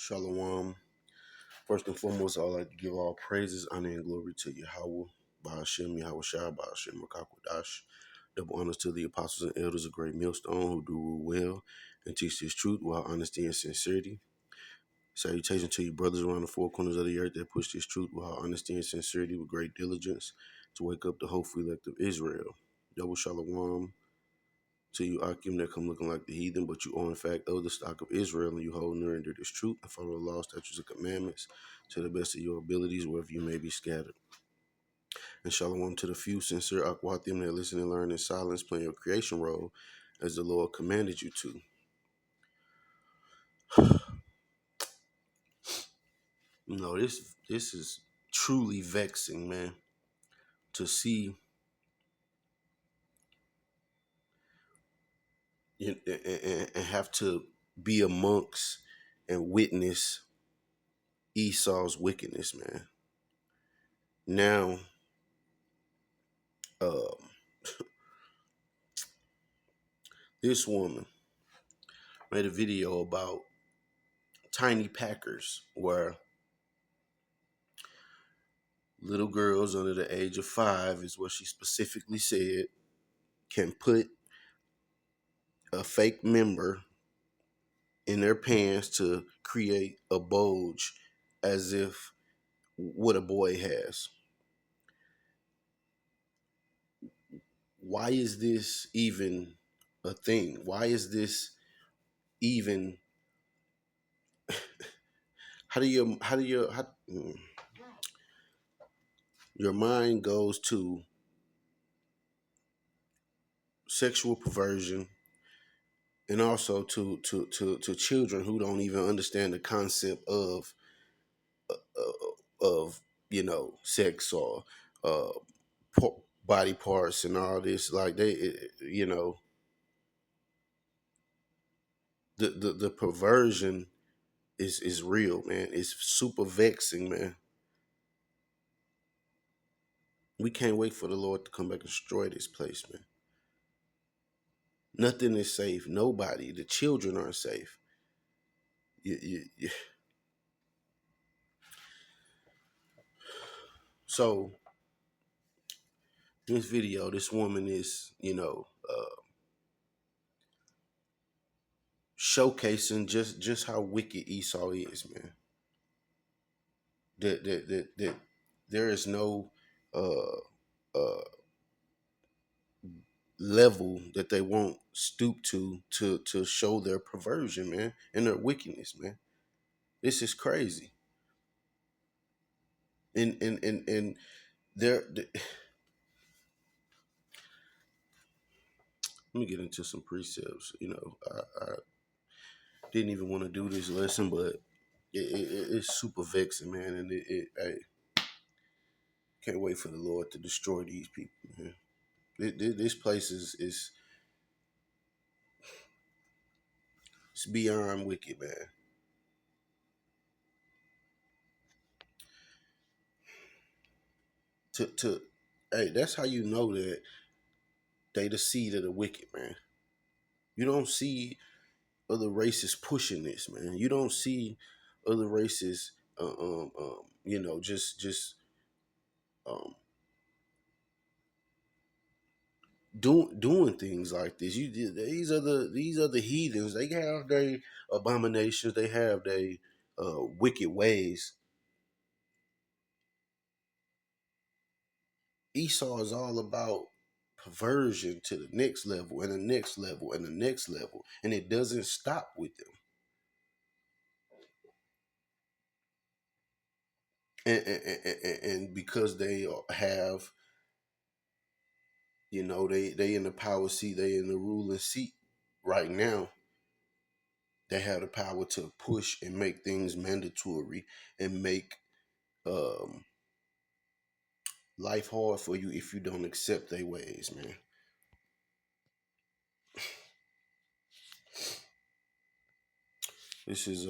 Shalom. First and foremost, I'd like to give all praises, honor, and glory to Yahweh, Ba'ashem, Yahweh Shai, Ba'ashem, Rakakwadash. Double honors to the apostles and elders of Great Millstone who do rule well and teach this truth while honesty and sincerity. Salutation to you brothers around the four corners of the earth that push this truth while honesty and sincerity with great diligence to wake up the hopeful elect of Israel. Double shalom to you Akim that come looking like the heathen, but you are in fact of the stock of Israel, and you hold near and dear this truth and follow the law, statutes, and commandments to the best of your abilities, wherever you may be scattered. And shalom to the few sincere Akwathim that listen and learn in silence, playing your creation role as the Lord commanded you to. This is truly vexing, man, to see and have to be amongst and witness Esau's wickedness, man. Now, this woman made a video about tiny packers where little girls under the age of 5 is what she specifically said can put a fake member in their pants to create a bulge as if what a boy has. Why is this even a thing? Why is this even your mind goes to sexual perversion and also to children who don't even understand the concept of sex or uh, body parts and all this. Like the perversion is real, man. It's super vexing, man. We can't wait for the Lord to come back and destroy this place, man. Nothing is safe. Nobody. The children aren't safe. So this video, this woman is, showcasing just how wicked Esau is, man. That there is no level that they won't stoop to show their perversion, man, and their wickedness, man. This is crazy. And there. Let me get into some precepts. I didn't even want to do this lesson, but it's super vexing, man. And I can't wait for the Lord to destroy these people, man. This place is it's beyond wicked, man. Hey, that's how you know that they the seed of the wicked, man. You don't see other races pushing this, man. You don't see other races, just um, doing things like this. These are the heathens. They have their abominations. They have their wicked ways. Esau is all about perversion to the next level and the next level and the next level, and it doesn't stop with them. And because they have, they in the power seat, they in the ruling seat right now. They have the power to push and make things mandatory and make life hard for you if you don't accept their ways, man. This is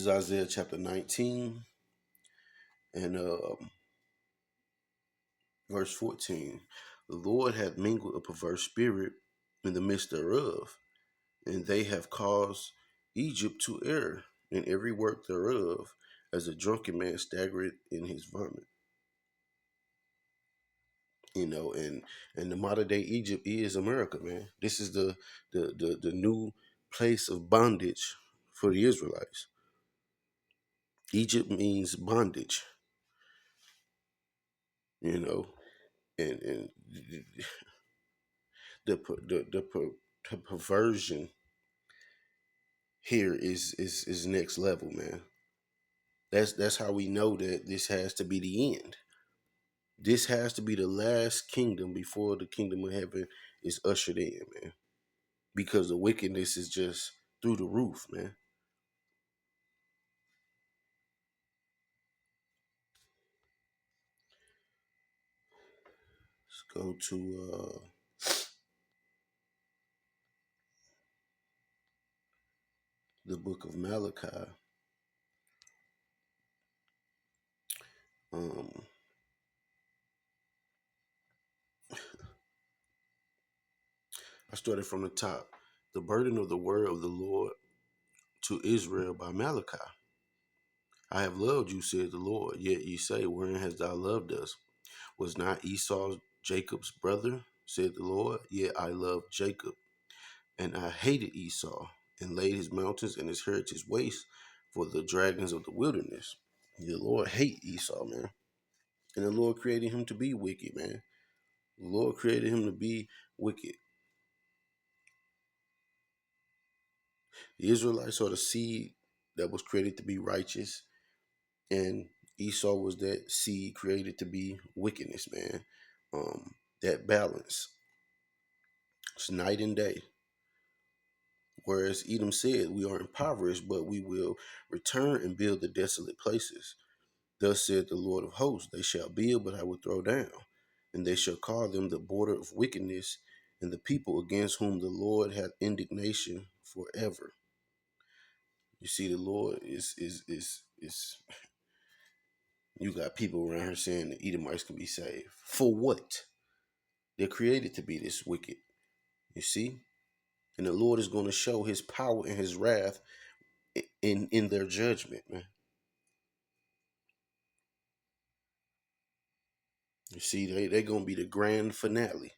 Isaiah chapter 19 and verse 14. The Lord hath mingled a perverse spirit in the midst thereof, and they have caused Egypt to err in every work thereof, as a drunken man staggereth in his vomit. And the modern day Egypt is America, man. This is the new place of bondage for the Israelites. Egypt means bondage, you know, and the perversion here is next level, man. That's how we know that this has to be the end. This has to be the last kingdom before the kingdom of heaven is ushered in, man. Because the wickedness is just through the roof, man. Let's go to the book of Malachi. Um, I started from the top. The burden of the word of the Lord to Israel by Malachi. I have loved you, said the Lord. Yet ye say, wherein hast thou loved us? Was not Esau Jacob's brother, said the Lord? Yet I loved Jacob, and I hated Esau, and laid his mountains and his heritage waste for the dragons of the wilderness. The Lord hate Esau, man. And the Lord created him to be wicked, man. The Lord created him to be wicked. The Israelites are the seed that was created to be righteous, and Esau was that seed created to be wickedness, man. That balance, it's night and day. Whereas Edom said, we are impoverished, but we will return and build the desolate places. Thus said the Lord of hosts, they shall build, but I will throw down, and they shall call them the border of wickedness, and the people against whom the Lord hath indignation forever. You see, the Lord is you got people around here saying the Edomites can be saved. For what? They're created to be this wicked. You see? And the Lord is going to show his power and his wrath in their judgment, man. You see, they're going to be the grand finale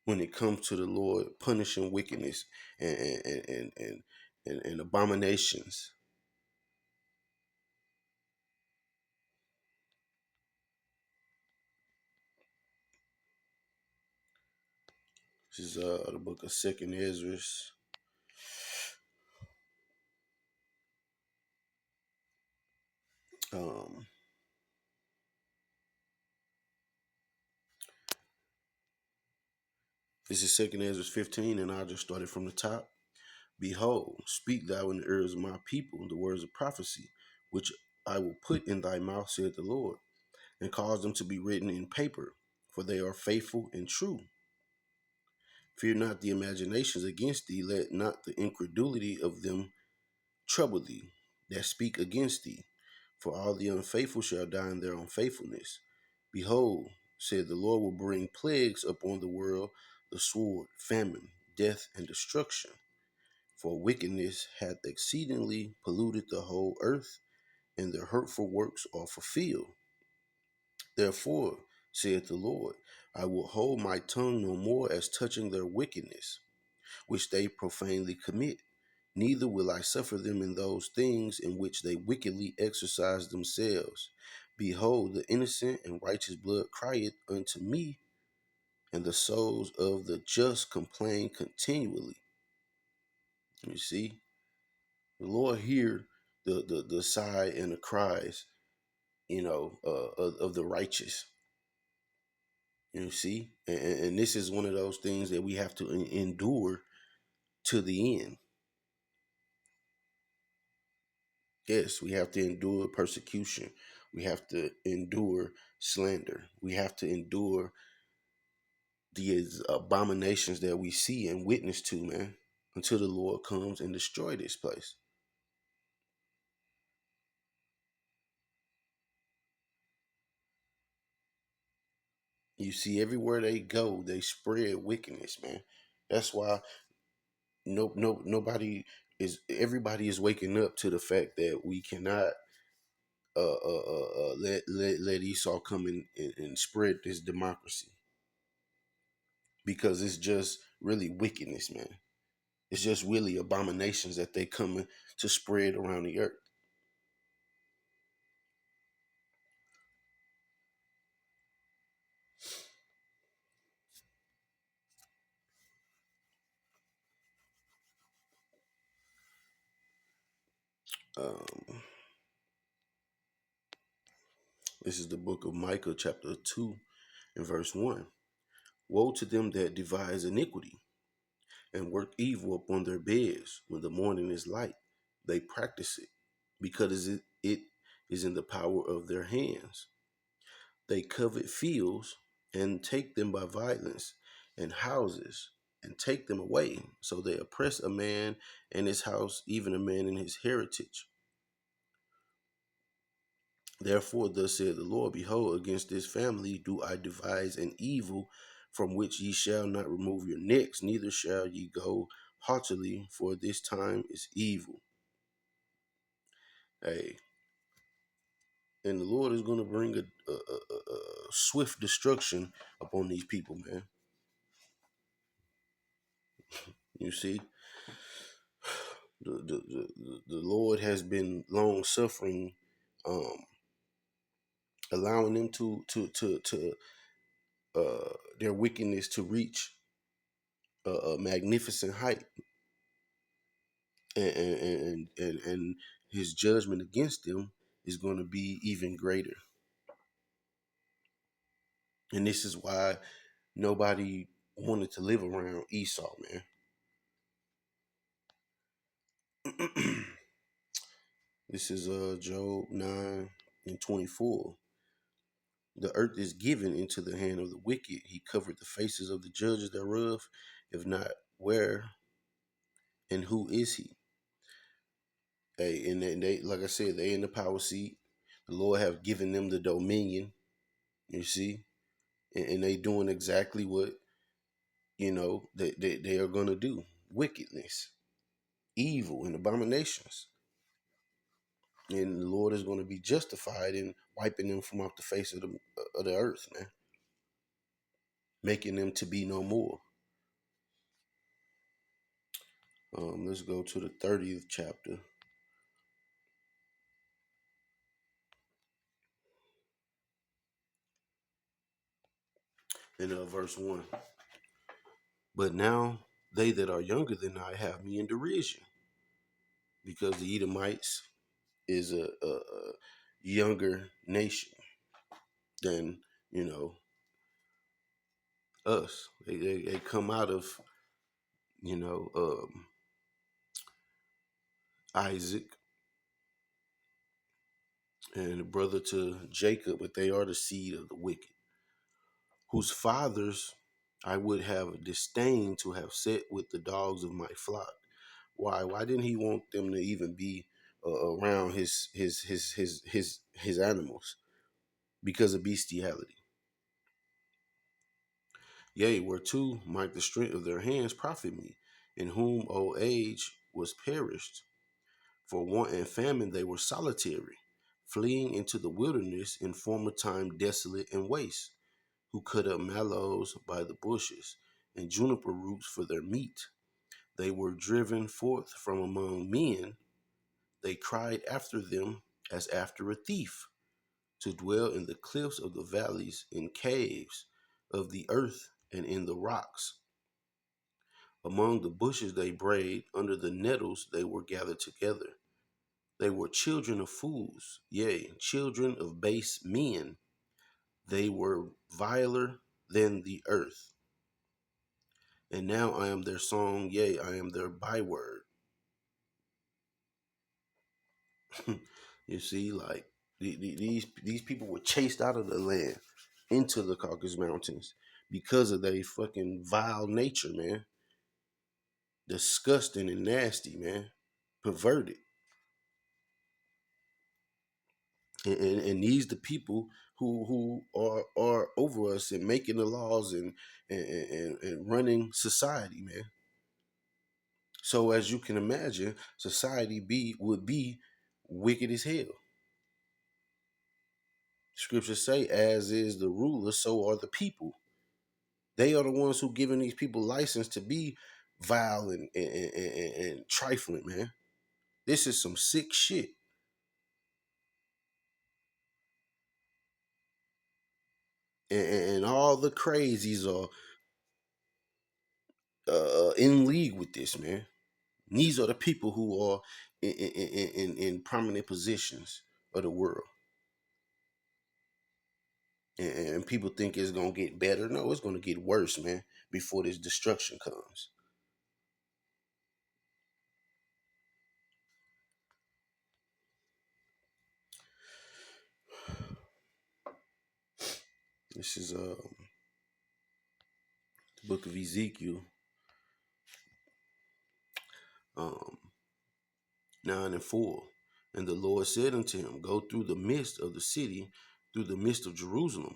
when it comes to the Lord punishing wickedness and abominations. This is the book of Second Ezra. Um, this is Second Ezra 15, and I just started from the top. Behold, speak thou in the ears of my people the words of prophecy, which I will put in thy mouth, saith the Lord, and cause them to be written in paper, for they are faithful and true. Fear not the imaginations against thee, let not the incredulity of them trouble thee that speak against thee, for all the unfaithful shall die in their unfaithfulness. Behold, said the Lord will bring plagues upon the world, the sword, famine, death, and destruction. For wickedness hath exceedingly polluted the whole earth, and their hurtful works are fulfilled. Therefore, saith the Lord, I will hold my tongue no more as touching their wickedness, which they profanely commit. Neither will I suffer them in those things in which they wickedly exercise themselves. Behold, the innocent and righteous blood crieth unto me, and the souls of the just complain continually. You see, the Lord hear the sigh and the cries, of the righteous. You see, and this is one of those things that we have to endure to the end. Yes, we have to endure persecution. We have to endure slander. We have to endure the abominations that we see and witness to, man, until the Lord comes and destroy this place. You see, everywhere they go, they spread wickedness, man. That's why nobody is. Everybody is waking up to the fact that we cannot let Esau come in and spread this democracy, because it's just really wickedness, man. It's just really abominations that they coming to spread around the earth. Um, this is the book of Micah, chapter 2, and verse 1. Woe to them that devise iniquity and work evil upon their beds when the morning is light. They practice it because it is in the power of their hands. They covet fields and take them by violence, and houses and take them away. So they oppress a man and his house, even a man and his heritage. Therefore, thus saith the Lord, behold, against this family do I devise an evil from which ye shall not remove your necks, neither shall ye go haughtily, for this time is evil. Hey, and the Lord is going to bring a swift destruction upon these people, man. You see, the Lord has been long suffering, um, allowing them to their wickedness to reach a magnificent height, and his judgment against them is going to be even greater. And this is why nobody wanted to live around Esau, man. This is Job 9:24. The earth is given into the hand of the wicked. He covered the faces of the judges thereof. If not, where and who is he? Hey, and they, like I said, they in the power seat. The Lord have given them the dominion. You see, and they doing exactly what they are gonna do: wickedness, evil, and abominations. And the Lord is going to be justified in wiping them from off the face of the earth, man, making them to be no more. Let's go to the 30th chapter. In verse 1. But now they that are younger than I have me in derision, because the Edomites is a younger nation than, you know, us. They come out of, you know, Isaac and a brother to Jacob, but they are the seed of the wicked, whose fathers I would have disdained to have set with the dogs of my flock. Why? Why didn't he want them to even be around his animals? Because of bestiality. Yea, whereto might the strength of their hands profit me, in whom old age was perished. For want and famine they were solitary, fleeing into the wilderness in former time desolate and waste, who cut up mallows by the bushes, and juniper roots for their meat. They were driven forth from among men. They cried after them as after a thief, to dwell in the cliffs of the valleys, in caves of the earth, and in the rocks. Among the bushes they brayed, under the nettles they were gathered together. They were children of fools, yea, children of base men. They were viler than the earth. And now I am their song, yea, I am their byword. You see, like these people were chased out of the land into the Caucasus Mountains because of their fucking vile nature, man. Disgusting and nasty, man. Perverted. And these the people who are over us and making the laws and running society, man. So as you can imagine, society would be wicked as hell. Scriptures say, as is the ruler, so are the people. They are the ones who giving these people license to be vile and trifling, man. This is some sick shit. And all the crazies are in league with this, man. These are the people who are in prominent positions of the world. And people think it's gonna get better. No, it's gonna get worse, man, before this destruction comes. This is the book of Ezekiel, um, 9 and 4. And the Lord said unto him, go through the midst of the city, through the midst of Jerusalem,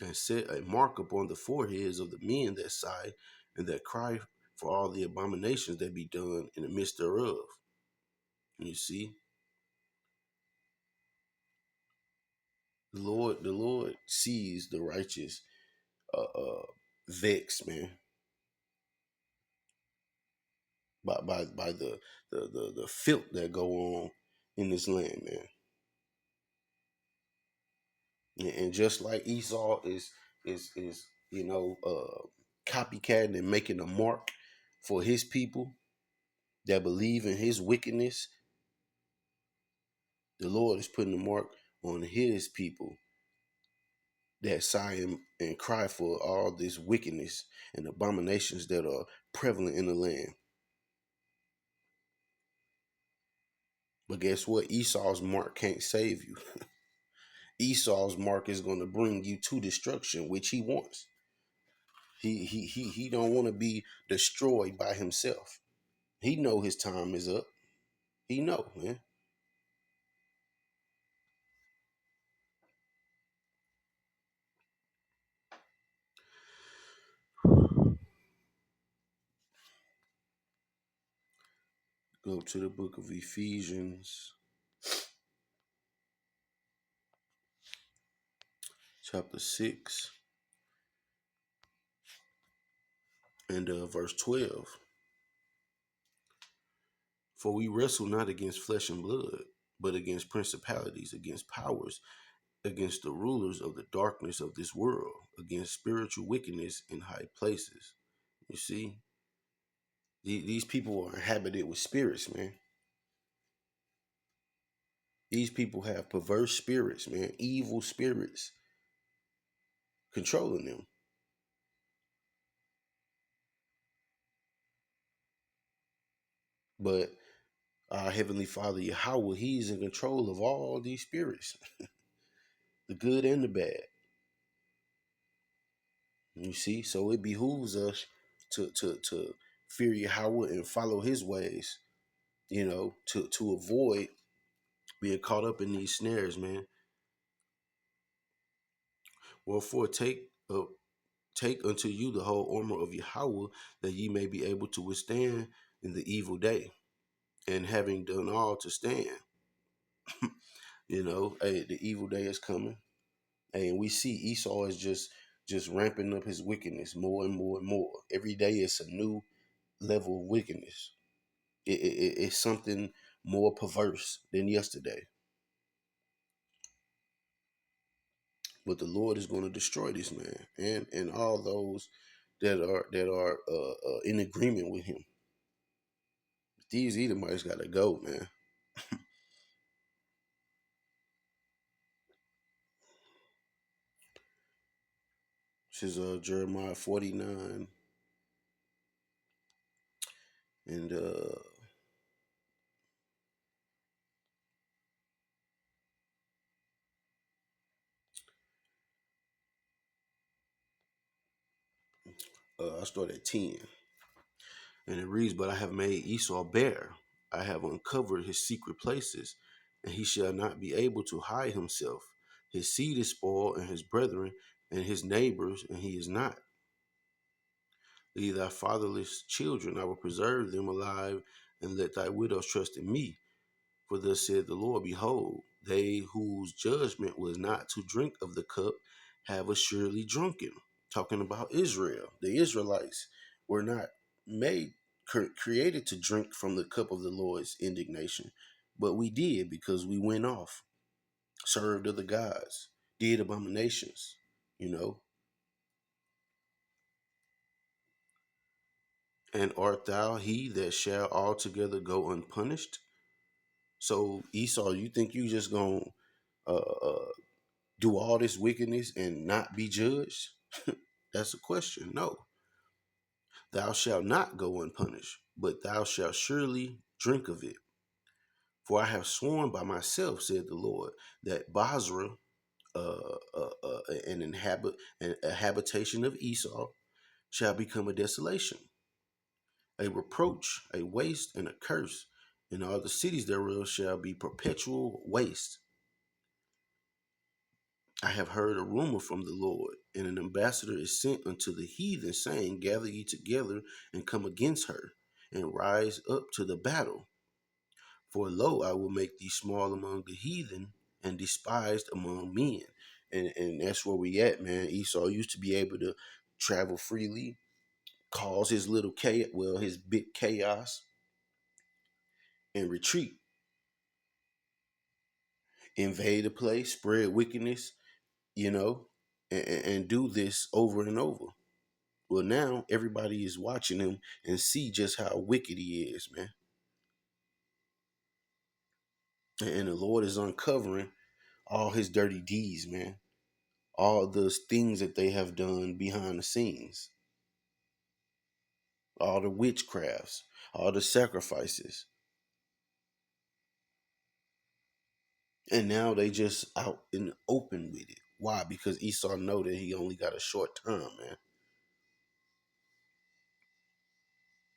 and set a mark upon the foreheads of the men that sigh and that cry for all the abominations that be done in the midst thereof. You see, the Lord sees the righteous vexed, man, by the filth that go on in this land, man. And just like Esau is copycatting and making a mark for his people that believe in his wickedness, the Lord is putting a mark on his people that sigh and cry for all this wickedness and abominations that are prevalent in the land. But guess what? Esau's mark can't save you. Esau's mark is going to bring you to destruction, which he wants. He don't want to be destroyed by himself. He know his time is up. He know, man. Go to the book of Ephesians, chapter 6, and verse 12. For we wrestle not against flesh and blood, but against principalities, against powers, against the rulers of the darkness of this world, against spiritual wickedness in high places. You see, these people are inhabited with spirits, man. These people have perverse spirits, man, evil spirits controlling them. But our Heavenly Father, Yahweh, He's in control of all these spirits, the good and the bad. You see, so it behooves us to fear Yahweh and follow His ways, to avoid being caught up in these snares, man. Wherefore, take unto you the whole armor of Yahweh, that ye may be able to withstand in the evil day, and having done all to stand. Hey, the evil day is coming. Hey, and we see Esau is just ramping up his wickedness more and more and more. Every day it's a new level of wickedness. It's something more perverse than yesterday. But the Lord is going to destroy this man and all those that are in agreement with him. These Edomites got to go, man. This is Jeremiah 49 and I start at 10. And it reads, but I have made Esau bare. I have uncovered his secret places, and he shall not be able to hide himself. His seed is spoiled, and his brethren and his neighbors, and he is not. Leave thy fatherless children, I will preserve them alive, and let thy widows trust in me. For thus said the Lord, behold, they whose judgment was not to drink of the cup have assuredly drunken. Talking about Israel. The Israelites were not made, created to drink from the cup of the Lord's indignation, but we did because we went off, served other gods, did abominations, you know. And art thou he that shall altogether go unpunished? So Esau, you think you just gonna do all this wickedness and not be judged? That's a question. No, thou shalt not go unpunished, but thou shalt surely drink of it. For I have sworn by myself, said the Lord, that Basra, a habitation of Esau, shall become a desolation, a reproach, a waste, and a curse, and all the cities thereof shall be perpetual waste. I have heard a rumor from the Lord, and an ambassador is sent unto the heathen, saying, gather ye together and come against her, and rise up to the battle. For lo, I will make thee small among the heathen, and despised among men. And that's where we at, man. Esau used to be able to travel freely, cause his little chaos, well, his big chaos, and retreat, invade a place, spread wickedness, you know, and do this over and over. Well, now everybody is watching him and see just how wicked he is, man. And the Lord is uncovering all his dirty deeds, man. All those things that they have done behind the scenes, all the witchcrafts, all the sacrifices. And now they just out in the open with it. Why? Because Esau know that he only got a short term, man.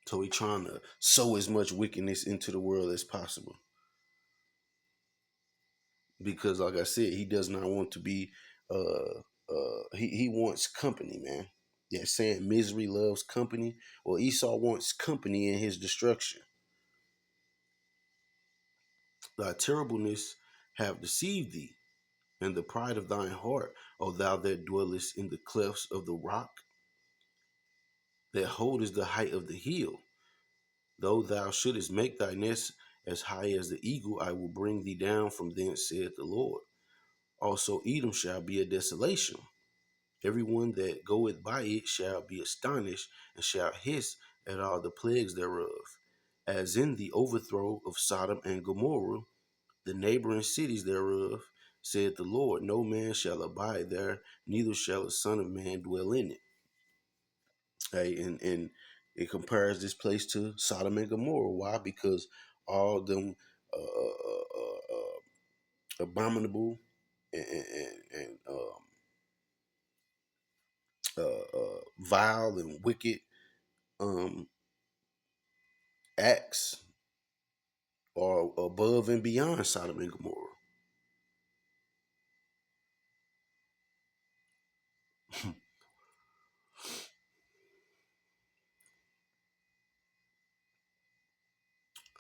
So he trying to sow as much wickedness into the world as possible. Because like I said, he does not want to be he wants company, man. Yeah, saying misery loves company. Well, Esau wants company in his destruction. Thy terribleness have deceived thee, and the pride of thine heart, O thou that dwellest in the clefts of the rock, that holdest the height of the hill. Though thou shouldest make thy nest as high as the eagle, I will bring thee down from thence, saith the Lord. Also Edom shall be a desolation. Everyone that goeth by it shall be astonished, and shall hiss at all the plagues thereof. As in the overthrow of Sodom and Gomorrah, the neighboring cities thereof, said the Lord, no man shall abide there, neither shall a son of man dwell in it. Hey, and it compares this place to Sodom and Gomorrah. Why? Because all them abominable and vile and wicked um, acts are above and beyond Sodom and Gomorrah.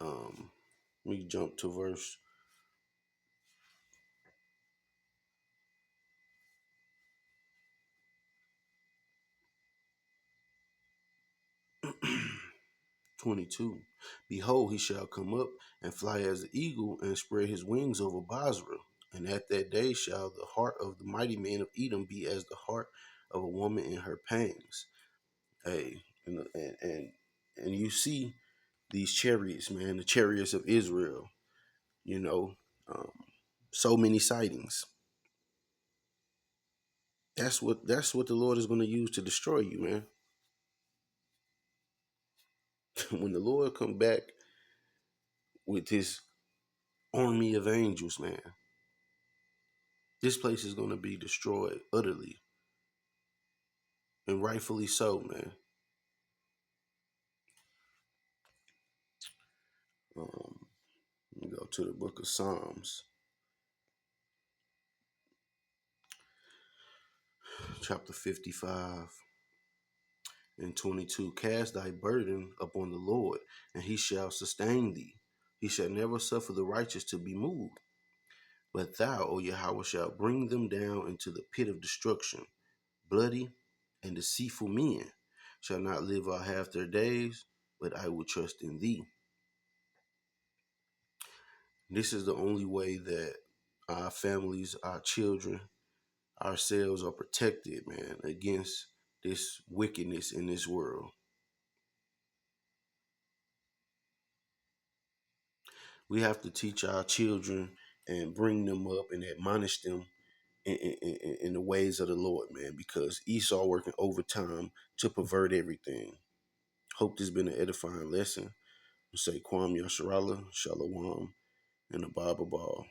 um, we jump to verse 22. Behold, he shall come up and fly as the eagle and spread his wings over Basra. And at that day shall the heart of the mighty man of Edom be as the heart of a woman in her pangs. Hey, and you see these chariots, man, the chariots of Israel. You know, um, so many sightings. That's what the Lord is going to use to destroy you, man. When the Lord come back with his army of angels, man, this place is going to be destroyed utterly, and rightfully so, man. Let me go to the book of Psalms. chapter 55 and 22. Cast thy burden upon the Lord, and he shall sustain thee. He shall never suffer the righteous to be moved. But thou, O Yahweh, shalt bring them down into the pit of destruction. Bloody and deceitful men shall not live out half their days, but I will trust in thee. This is the only way that our families, our children, ourselves are protected, man, against this wickedness in this world. We have to teach our children and bring them up and admonish them in the ways of the Lord, man, because Esau working overtime to pervert everything. Hope this has been an edifying lesson. Say Kwam Yasharala, Shalom, and the Bible Ball.